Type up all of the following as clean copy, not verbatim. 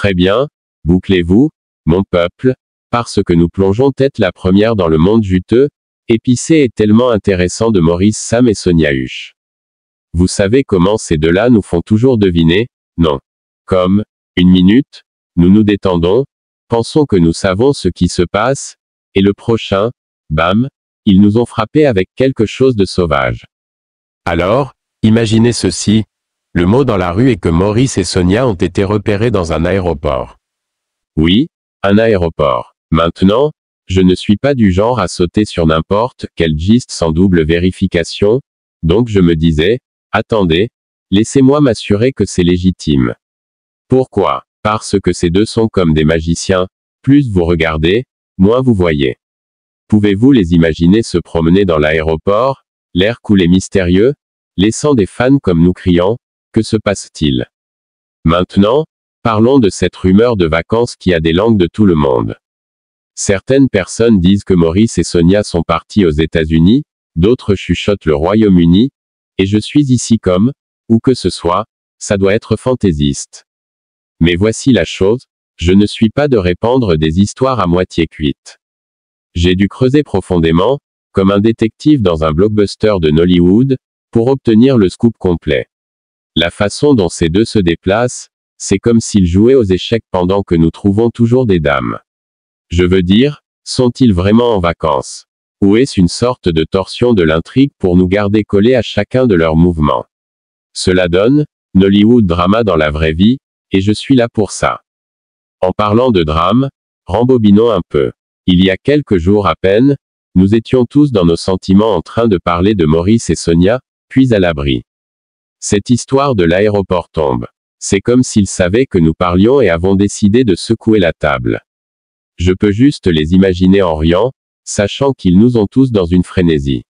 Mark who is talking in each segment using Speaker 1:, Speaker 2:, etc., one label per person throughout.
Speaker 1: Très bien, bouclez-vous, mon peuple, parce que nous plongeons tête la première dans le monde juteux, épicé et tellement intéressant de Maurice Sam et Sonia Huche. Vous savez comment ces deux-là nous font toujours deviner, non. Comme, une minute, nous nous détendons, pensons que nous savons ce qui se passe, et le prochain, bam, ils nous ont frappé avec quelque chose de sauvage.
Speaker 2: Alors, imaginez ceci. Le mot dans la rue est que Maurice et Sonia ont été repérés dans un aéroport.
Speaker 1: Oui, un aéroport. Maintenant, je ne suis pas du genre à sauter sur n'importe quel giste sans double vérification, donc je me disais, attendez, laissez-moi m'assurer que c'est légitime. Pourquoi? Parce que ces deux sont comme des magiciens, plus vous regardez, moins vous voyez. Pouvez-vous les imaginer se promener dans l'aéroport, l'air cool et mystérieux, laissant des fans comme nous criant, que se passe-t-il? Maintenant, parlons de cette rumeur de vacances qui a des langues de tout le monde. Certaines personnes disent que Maurice et Sonia sont partis aux États-Unis, d'autres chuchotent le Royaume-Uni, et je suis ici comme, où que ce soit, ça doit être fantaisiste. Mais voici la chose, je ne suis pas de répandre des histoires à moitié cuites. J'ai dû creuser profondément, comme un détective dans un blockbuster de Nollywood, pour obtenir le scoop complet. La façon dont ces deux se déplacent, c'est comme s'ils jouaient aux échecs pendant que nous trouvons toujours des dames. Je veux dire, sont-ils vraiment en vacances? Ou est-ce une sorte de torsion de l'intrigue pour nous garder collés à chacun de leurs mouvements? Cela donne, Nollywood drama dans la vraie vie, et je suis là pour ça. En parlant de drame, rembobinons un peu. Il y a quelques jours à peine, nous étions tous dans nos sentiments en train de parler de Maurice et Sonia, puis à l'abri. Cette histoire de l'aéroport tombe. C'est comme s'ils savaient que nous parlions et avons décidé de secouer la table. Je peux juste les imaginer en riant, sachant qu'ils nous ont tous dans une frénésie.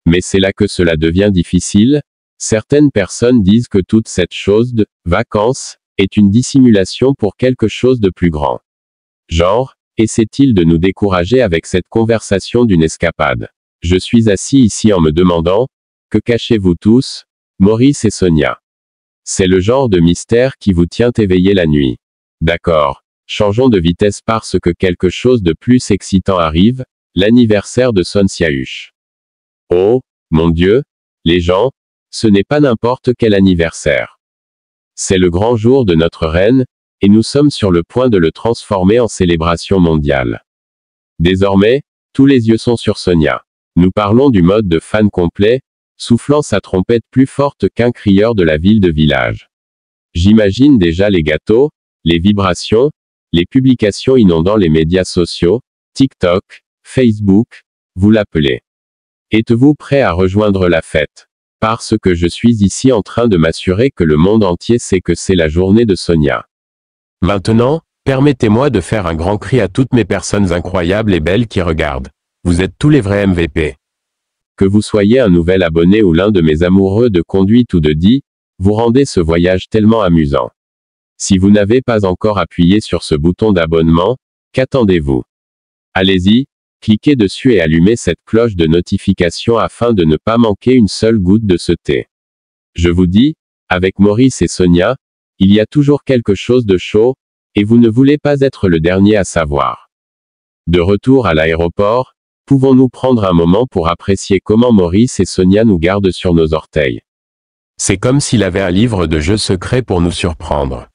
Speaker 1: Mais c'est là que cela devient difficile. Certaines personnes disent que toute cette chose de vacances est une dissimulation pour quelque chose de plus grand. Genre, essaie-t-il de nous décourager avec cette conversation d'une escapade? Je suis assis ici en me demandant, que cachez-vous tous, Maurice et Sonia? C'est le genre de mystère qui vous tient éveillé la nuit. D'accord, changeons de vitesse parce que quelque chose de plus excitant arrive, l'anniversaire de Sonia Huche. Oh, mon Dieu, les gens, ce n'est pas n'importe quel anniversaire. C'est le grand jour de notre reine, et nous sommes sur le point de le transformer en célébration mondiale. Désormais, tous les yeux sont sur Sonia. Nous parlons du mode de fan complet, soufflant sa trompette plus forte qu'un crieur de la ville de village. J'imagine déjà les gâteaux, les vibrations, les publications inondant les médias sociaux, TikTok, Facebook, vous l'appelez. Êtes-vous prêt à rejoindre la fête? Parce que je suis ici en train de m'assurer que le monde entier sait que c'est la journée de Sonia.
Speaker 2: Maintenant, permettez-moi de faire un grand cri à toutes mes personnes incroyables et belles qui regardent. Vous êtes tous les vrais MVP.
Speaker 1: Que vous soyez un nouvel abonné ou l'un de mes amoureux de conduite ou de dit, vous rendez ce voyage tellement amusant. Si vous n'avez pas encore appuyé sur ce bouton d'abonnement, qu'attendez-vous? Allez-y, cliquez dessus et allumez cette cloche de notification afin de ne pas manquer une seule goutte de ce thé. Je vous dis, avec Maurice et Sonia, il y a toujours quelque chose de chaud, et vous ne voulez pas être le dernier à savoir. De retour à l'aéroport, pouvons-nous prendre un moment pour apprécier comment Maurice et Sonia nous gardent sur nos orteils?
Speaker 2: C'est comme s'il avait un livre de jeux secrets pour nous surprendre.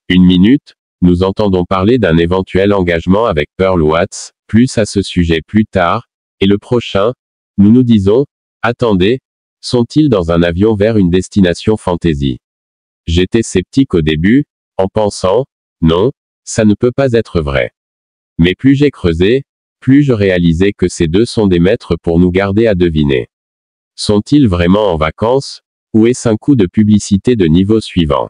Speaker 1: Une minute, nous entendons parler d'un éventuel engagement avec Pearl Watts, plus à ce sujet plus tard, et le prochain, nous nous disons, attendez, sont-ils dans un avion vers une destination fantasy? J'étais sceptique au début, en pensant, non, ça ne peut pas être vrai. Mais plus j'ai creusé, plus je réalisais que ces deux sont des maîtres pour nous garder à deviner. Sont-ils vraiment en vacances, ou est-ce un coup de publicité de niveau suivant?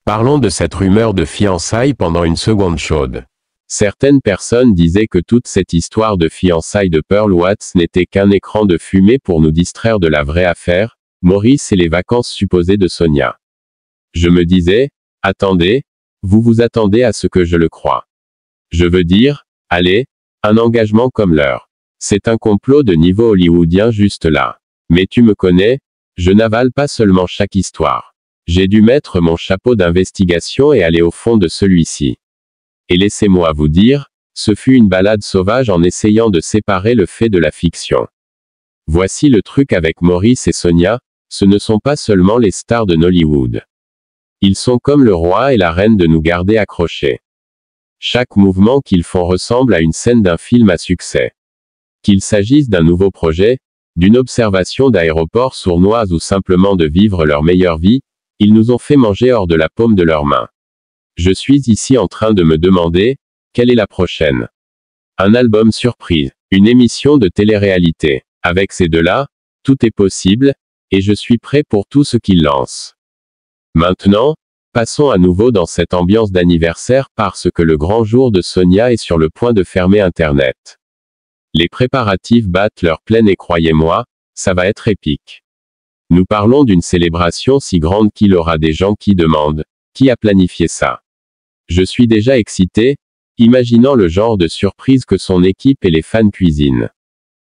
Speaker 2: Parlons de cette rumeur de fiançailles pendant une seconde chaude.
Speaker 1: Certaines personnes disaient que toute cette histoire de fiançailles de Pearl Watts n'était qu'un écran de fumée pour nous distraire de la vraie affaire, Maurice et les vacances supposées de Sonia. Je me disais, attendez, vous vous attendez à ce que je le croie. Je veux dire, allez, un engagement comme leur. C'est un complot de niveau hollywoodien juste là. Mais tu me connais, je n'avale pas seulement chaque histoire. J'ai dû mettre mon chapeau d'investigation et aller au fond de celui-ci. Et laissez-moi vous dire, ce fut une balade sauvage en essayant de séparer le fait de la fiction. Voici le truc avec Maurice et Sonia, ce ne sont pas seulement les stars de Nollywood. Ils sont comme le roi et la reine de nous garder accrochés. Chaque mouvement qu'ils font ressemble à une scène d'un film à succès. Qu'il s'agisse d'un nouveau projet, d'une observation d'aéroport sournoise ou simplement de vivre leur meilleure vie, ils nous ont fait manger hors de la paume de leurs mains. Je suis ici en train de me demander, quelle est la prochaine? Un album surprise, une émission de télé-réalité. Avec ces deux-là, tout est possible, et je suis prêt pour tout ce qu'ils lancent. Maintenant, passons à nouveau dans cette ambiance d'anniversaire parce que le grand jour de Sonia est sur le point de fermer Internet. Les préparatifs battent leur pleine et croyez-moi, ça va être épique. Nous parlons d'une célébration si grande qu'il aura des gens qui demandent, qui a planifié ça? Je suis déjà excité, imaginant le genre de surprise que son équipe et les fans cuisinent.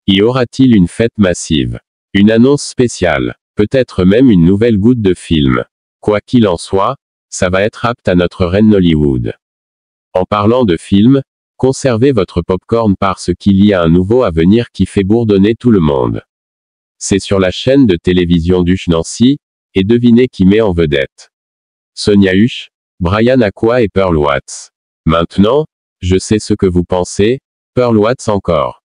Speaker 1: Y aura-t-il une fête massive? Une annonce spéciale? Peut-être même une nouvelle goutte de film? Quoi qu'il en soit, ça va être apte à notre reine Nollywood. En parlant de film, conservez votre popcorn parce qu'il y a un nouveau à venir qui fait bourdonner tout le monde. C'est sur la chaîne de télévision d'Hush Nancy, et devinez qui met en vedette. Sonia Hush, Brian Aqua et Pearl Watts. Maintenant, je sais ce que vous pensez, Pearl Watts encore.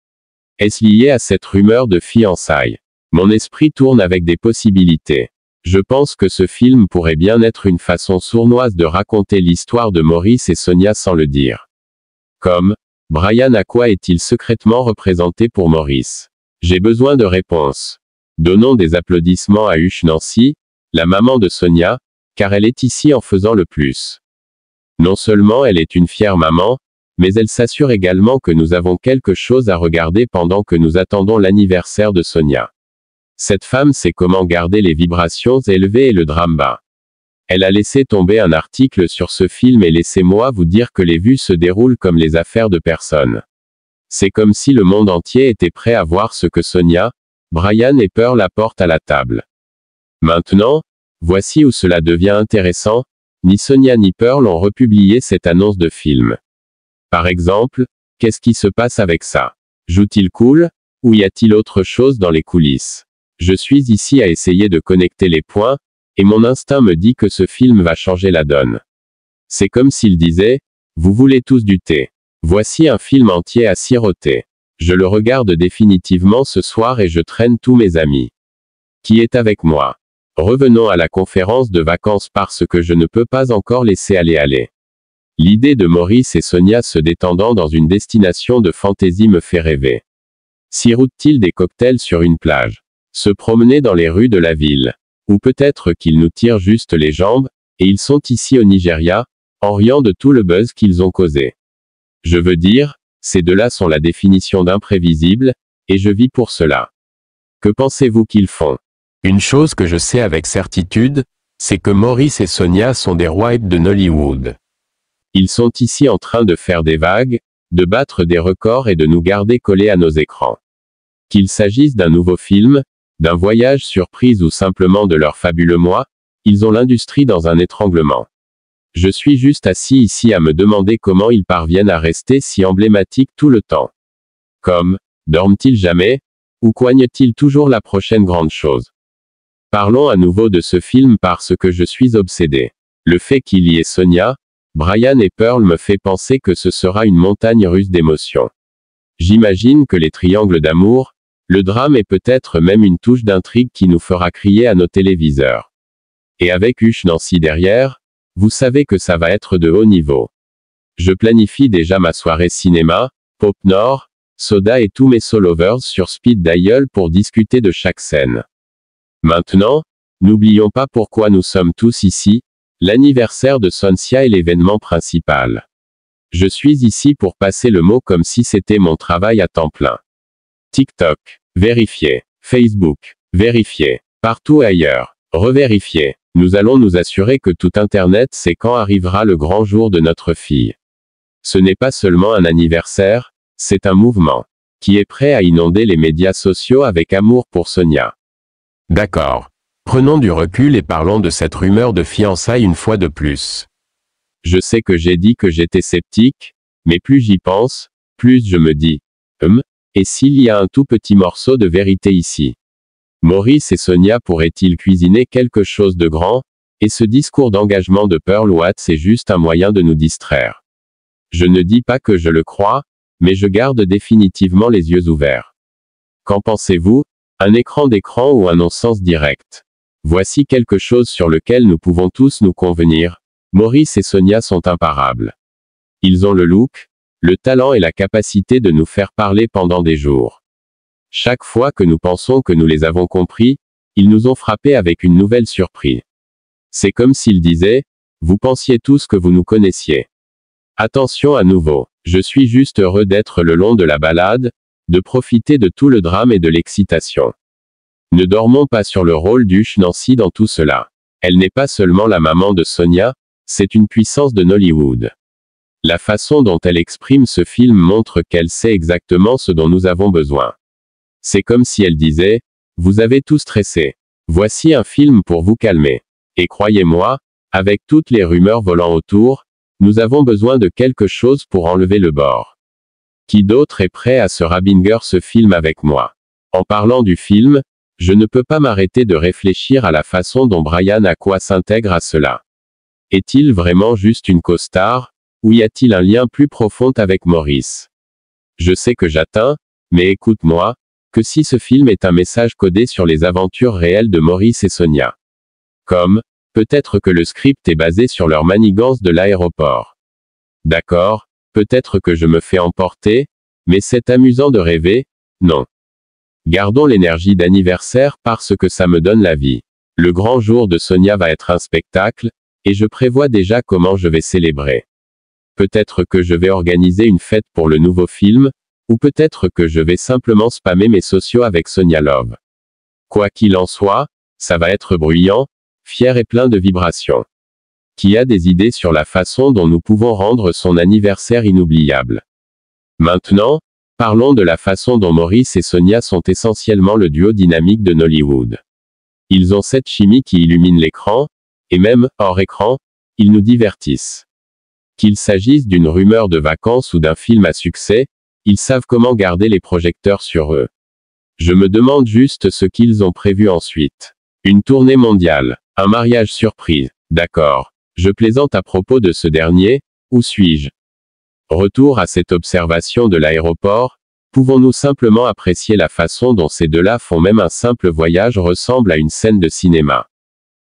Speaker 1: Est-ce lié à cette rumeur de fiançailles? Mon esprit tourne avec des possibilités. Je pense que ce film pourrait bien être une façon sournoise de raconter l'histoire de Maurice et Sonia sans le dire. Comme, Brian Aqua est-il secrètement représenté pour Maurice? J'ai besoin de réponses. Donnons des applaudissements à Hush Nancy, la maman de Sonia, car elle est ici en faisant le plus. Non seulement elle est une fière maman, mais elle s'assure également que nous avons quelque chose à regarder pendant que nous attendons l'anniversaire de Sonia. Cette femme sait comment garder les vibrations élevées et le drame bas. Elle a laissé tomber un article sur ce film et laissez-moi vous dire que les vues se déroulent comme les affaires de personne. C'est comme si le monde entier était prêt à voir ce que Sonia, Brian et Pearl apportent à la table. Maintenant, voici où cela devient intéressant, ni Sonia ni Pearl ont republié cette annonce de film. Par exemple, qu'est-ce qui se passe avec ça? Joue-t-il cool? Ou y a-t-il autre chose dans les coulisses? Je suis ici à essayer de connecter les points, et mon instinct me dit que ce film va changer la donne. C'est comme s'il disait, vous voulez tous du thé. Voici un film entier à siroter. Je le regarde définitivement ce soir et je traîne tous mes amis. Qui est avec moi? Revenons à la conférence de vacances parce que je ne peux pas encore laisser aller. L'idée de Maurice et Sonia se détendant dans une destination de fantaisie me fait rêver. Sirotent-ils des cocktails sur une plage? Se promener dans les rues de la ville? Ou peut-être qu'ils nous tirent juste les jambes, et ils sont ici au Nigeria, en riant de tout le buzz qu'ils ont causé. Je veux dire, ces deux-là sont la définition d'imprévisible, et je vis pour cela. Que pensez-vous qu'ils font?
Speaker 2: Une chose que je sais avec certitude, c'est que Maurice et Sonia sont des rois de Nollywood.
Speaker 1: Ils sont ici en train de faire des vagues, de battre des records et de nous garder collés à nos écrans. Qu'il s'agisse d'un nouveau film, d'un voyage surprise ou simplement de leur fabuleux mois, ils ont l'industrie dans un étranglement. Je suis juste assis ici à me demander comment ils parviennent à rester si emblématiques tout le temps. Comme, dorment-ils jamais? Ou coignent-ils toujours la prochaine grande chose? Parlons à nouveau de ce film parce que je suis obsédé. Le fait qu'il y ait Sonia, Brian et Pearl me fait penser que ce sera une montagne russe d'émotions. J'imagine que les triangles d'amour, le drame et peut-être même une touche d'intrigue qui nous fera crier à nos téléviseurs. Et avec Hush Nancy derrière, vous savez que ça va être de haut niveau. Je planifie déjà ma soirée cinéma, Pop Nord, soda et tous mes solovers sur speed dial pour discuter de chaque scène. Maintenant, n'oublions pas pourquoi nous sommes tous ici, l'anniversaire de Sonia est l'événement principal. Je suis ici pour passer le mot comme si c'était mon travail à temps plein. TikTok, vérifier. Facebook, vérifier. Partout ailleurs, revérifier. Nous allons nous assurer que tout Internet sait quand arrivera le grand jour de notre fille. Ce n'est pas seulement un anniversaire, c'est un mouvement qui est prêt à inonder les médias sociaux avec amour pour Sonia.
Speaker 2: D'accord. Prenons du recul et parlons de cette rumeur de fiançailles une fois de plus.
Speaker 1: Je sais que j'ai dit que j'étais sceptique, mais plus j'y pense, plus je me dis, et s'il y a un tout petit morceau de vérité ici? Maurice et Sonia pourraient-ils cuisiner quelque chose de grand? Et ce discours d'engagement de Pearl Watts est juste un moyen de nous distraire. Je ne dis pas que je le crois, mais je garde définitivement les yeux ouverts. Qu'en pensez-vous? Un écran d'écran ou un non-sens direct? Voici quelque chose sur lequel nous pouvons tous nous convenir. Maurice et Sonia sont imparables. Ils ont le look, le talent et la capacité de nous faire parler pendant des jours. Chaque fois que nous pensons que nous les avons compris, ils nous ont frappés avec une nouvelle surprise. C'est comme s'ils disaient, vous pensiez tous que vous nous connaissiez. Attention à nouveau, je suis juste heureux d'être le long de la balade, de profiter de tout le drame et de l'excitation. Ne dormons pas sur le rôle d'Ush Nancy dans tout cela. Elle n'est pas seulement la maman de Sonia, c'est une puissance de Nollywood. La façon dont elle exprime ce film montre qu'elle sait exactement ce dont nous avons besoin. C'est comme si elle disait, vous avez tout stressé. Voici un film pour vous calmer. Et croyez-moi, avec toutes les rumeurs volant autour, nous avons besoin de quelque chose pour enlever le bord. Qui d'autre est prêt à se rabinger ce film avec moi? En parlant du film, je ne peux pas m'arrêter de réfléchir à la façon dont Brian Aqua s'intègre à cela. Est-il vraiment juste une co-star, ou y a-t-il un lien plus profond avec Maurice? Je sais que j'atteins, mais écoute-moi, que si ce film est un message codé sur les aventures réelles de Maurice et Sonia. Comme, peut-être que le script est basé sur leur manigance de l'aéroport. D'accord, peut-être que je me fais emporter, mais c'est amusant de rêver, non. Gardons l'énergie d'anniversaire parce que ça me donne la vie. Le grand jour de Sonia va être un spectacle, et je prévois déjà comment je vais célébrer. Peut-être que je vais organiser une fête pour le nouveau film, ou peut-être que je vais simplement spammer mes sociaux avec Sonia Love. Quoi qu'il en soit, ça va être bruyant, fier et plein de vibrations. Qui a des idées sur la façon dont nous pouvons rendre son anniversaire inoubliable? Maintenant, parlons de la façon dont Maurice et Sonia sont essentiellement le duo dynamique de Nollywood. Ils ont cette chimie qui illumine l'écran, et même, hors écran, ils nous divertissent. Qu'il s'agisse d'une rumeur de vacances ou d'un film à succès, ils savent comment garder les projecteurs sur eux. Je me demande juste ce qu'ils ont prévu ensuite. Une tournée mondiale, un mariage surprise, d'accord. Je plaisante à propos de ce dernier, où suis-je? Retour à cette observation de l'aéroport, pouvons-nous simplement apprécier la façon dont ces deux-là font même un simple voyage ressemble à une scène de cinéma.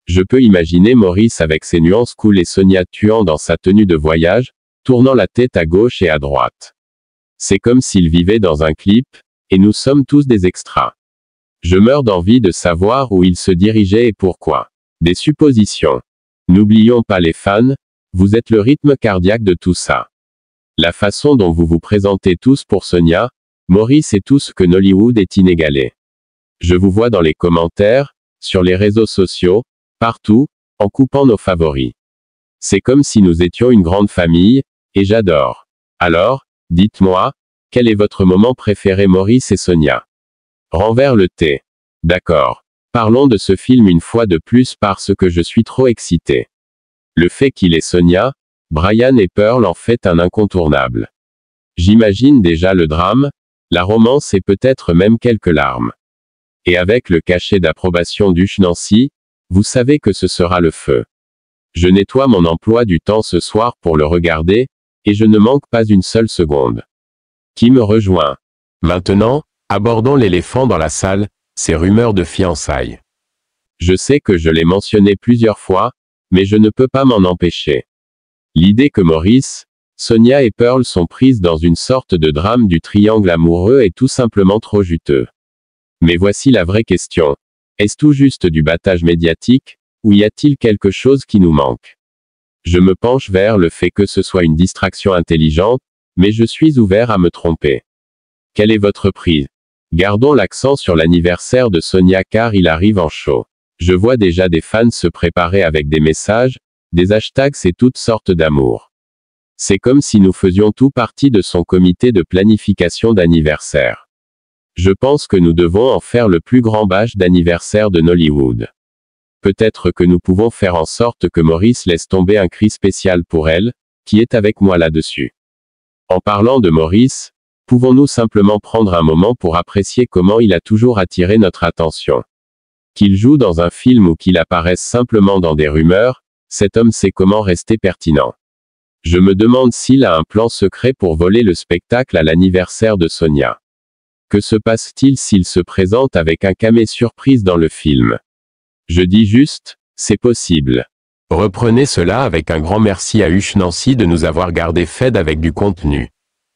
Speaker 1: Je peux imaginer Maurice avec ses nuances cool et Sonia tuant dans sa tenue de voyage, tournant la tête à gauche et à droite. C'est comme s'ils vivaient dans un clip, et nous sommes tous des extras. Je meurs d'envie de savoir où ils se dirigeaient et pourquoi. Des suppositions. N'oublions pas les fans, vous êtes le rythme cardiaque de tout ça. La façon dont vous vous présentez tous pour Sonia, Maurice et tout ce que Nollywood est inégalé. Je vous vois dans les commentaires, sur les réseaux sociaux, partout, en coupant nos favoris. C'est comme si nous étions une grande famille, et j'adore. Alors, dites-moi, quel est votre moment préféré Maurice et Sonia? Renvers le thé. D'accord. Parlons de ce film une fois de plus parce que je suis trop excité. Le fait qu'il ait Sonia, Brian et Pearl en fait un incontournable. J'imagine déjà le drame, la romance et peut-être même quelques larmes. Et avec le cachet d'approbation d'Ush Nancy, vous savez que ce sera le feu. Je nettoie mon emploi du temps ce soir pour le regarder, et je ne manque pas une seule seconde. Qui me rejoint?
Speaker 2: Maintenant, abordons l'éléphant dans la salle, ces rumeurs de fiançailles.
Speaker 1: Je sais que je l'ai mentionné plusieurs fois, mais je ne peux pas m'en empêcher. L'idée que Maurice, Sonia et Pearl sont prises dans une sorte de drame du triangle amoureux est tout simplement trop juteux. Mais voici la vraie question. Est-ce tout juste du battage médiatique, ou y a-t-il quelque chose qui nous manque? Je me penche vers le fait que ce soit une distraction intelligente, mais je suis ouvert à me tromper. Quelle est votre prise? Gardons l'accent sur l'anniversaire de Sonia car il arrive en chaud. Je vois déjà des fans se préparer avec des messages, des hashtags et toutes sortes d'amour. C'est comme si nous faisions tout partie de son comité de planification d'anniversaire. Je pense que nous devons en faire le plus grand bash d'anniversaire de Nollywood. Peut-être que nous pouvons faire en sorte que Maurice laisse tomber un cri spécial pour elle, qui est avec moi là-dessus. En parlant de Maurice, pouvons-nous simplement prendre un moment pour apprécier comment il a toujours attiré notre attention. Qu'il joue dans un film ou qu'il apparaisse simplement dans des rumeurs, cet homme sait comment rester pertinent. Je me demande s'il a un plan secret pour voler le spectacle à l'anniversaire de Sonia. Que se passe-t-il s'il se présente avec un camé surprise dans le film? Je dis juste, c'est possible.
Speaker 2: Reprenez cela avec un grand merci à Hush Nancy de nous avoir gardé Fed avec du contenu.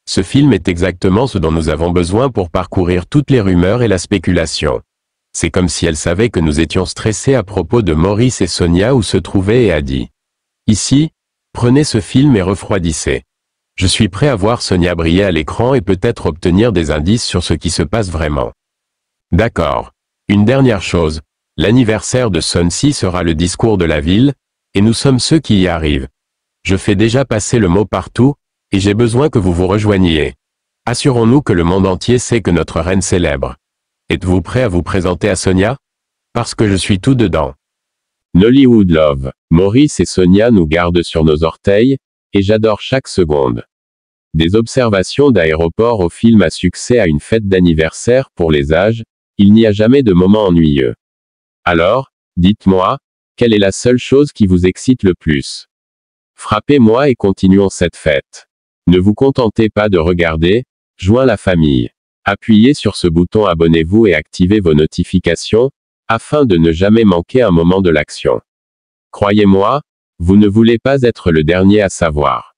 Speaker 2: Ce film est exactement ce dont nous avons besoin pour parcourir toutes les rumeurs et la spéculation. C'est comme si elle savait que nous étions stressés à propos de Maurice et Sonia où se trouvaient et a dit. Ici, prenez ce film et refroidissez. Je suis prêt à voir Sonia briller à l'écran et peut-être obtenir des indices sur ce qui se passe vraiment. D'accord. Une dernière chose. L'anniversaire de Sonsi sera le discours de la ville, et nous sommes ceux qui y arrivent. Je fais déjà passer le mot partout, et j'ai besoin que vous vous rejoigniez. Assurons-nous que le monde entier sait que notre reine célèbre. Êtes-vous prêt à vous présenter à Sonia? Parce que je suis tout dedans.
Speaker 1: Nollywood Love. Maurice et Sonia nous gardent sur nos orteils, et j'adore chaque seconde. Des observations d'aéroport au film à succès à une fête d'anniversaire pour les âges, il n'y a jamais de moment ennuyeux. Alors, dites-moi, quelle est la seule chose qui vous excite le plus? Frappez-moi et continuons cette fête. Ne vous contentez pas de regarder, joins la famille. Appuyez sur ce bouton abonnez-vous et activez vos notifications, afin de ne jamais manquer un moment de l'action. Croyez-moi, vous ne voulez pas être le dernier à savoir.